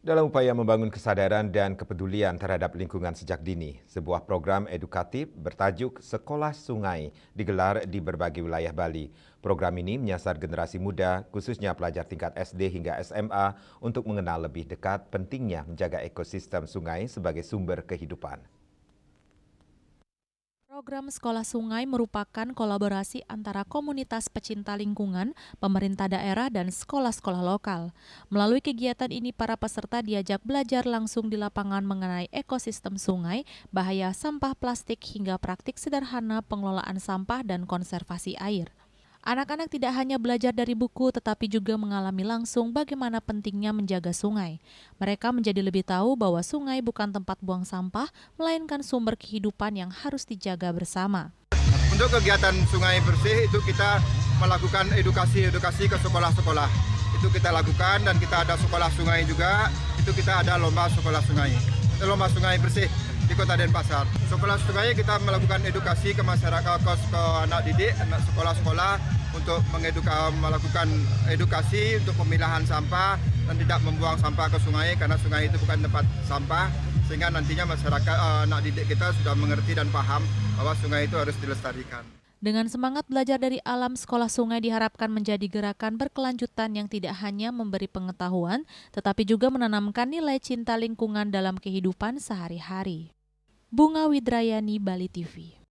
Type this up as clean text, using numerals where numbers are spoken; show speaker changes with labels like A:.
A: Dalam upaya membangun kesadaran dan kepedulian terhadap lingkungan sejak dini, sebuah program edukatif bertajuk Sekolah Sungai digelar di berbagai wilayah Bali. Program ini menyasar generasi muda, khususnya pelajar tingkat SD hingga SMA, untuk mengenal lebih dekat pentingnya menjaga ekosistem sungai sebagai sumber kehidupan.
B: Program Sekolah Sungai merupakan kolaborasi antara komunitas pecinta lingkungan, pemerintah daerah, dan sekolah-sekolah lokal. Melalui kegiatan ini, para peserta diajak belajar langsung di lapangan mengenai ekosistem sungai, bahaya sampah plastik, hingga praktik sederhana pengelolaan sampah dan konservasi air. Anak-anak tidak hanya belajar dari buku, tetapi juga mengalami langsung bagaimana pentingnya menjaga sungai. Mereka menjadi lebih tahu bahwa sungai bukan tempat buang sampah, melainkan sumber kehidupan yang harus dijaga bersama.
C: Untuk kegiatan sungai bersih itu kita melakukan edukasi ke sekolah-sekolah. Itu kita lakukan dan kita ada sekolah sungai juga, itu kita ada lomba sungai bersih di Kota Denpasar. Sekolah sungai kita melakukan edukasi ke masyarakat, ke anak didik, anak sekolah-sekolah untuk melakukan edukasi untuk pemilahan sampah dan tidak membuang sampah ke sungai karena sungai itu bukan tempat sampah, sehingga nantinya masyarakat anak didik kita sudah mengerti dan paham bahwa sungai itu harus dilestarikan.
B: Dengan semangat belajar dari alam, Sekolah Sungai diharapkan menjadi gerakan berkelanjutan yang tidak hanya memberi pengetahuan, tetapi juga menanamkan nilai cinta lingkungan dalam kehidupan sehari-hari. Bunga Widrayani, Bali TV.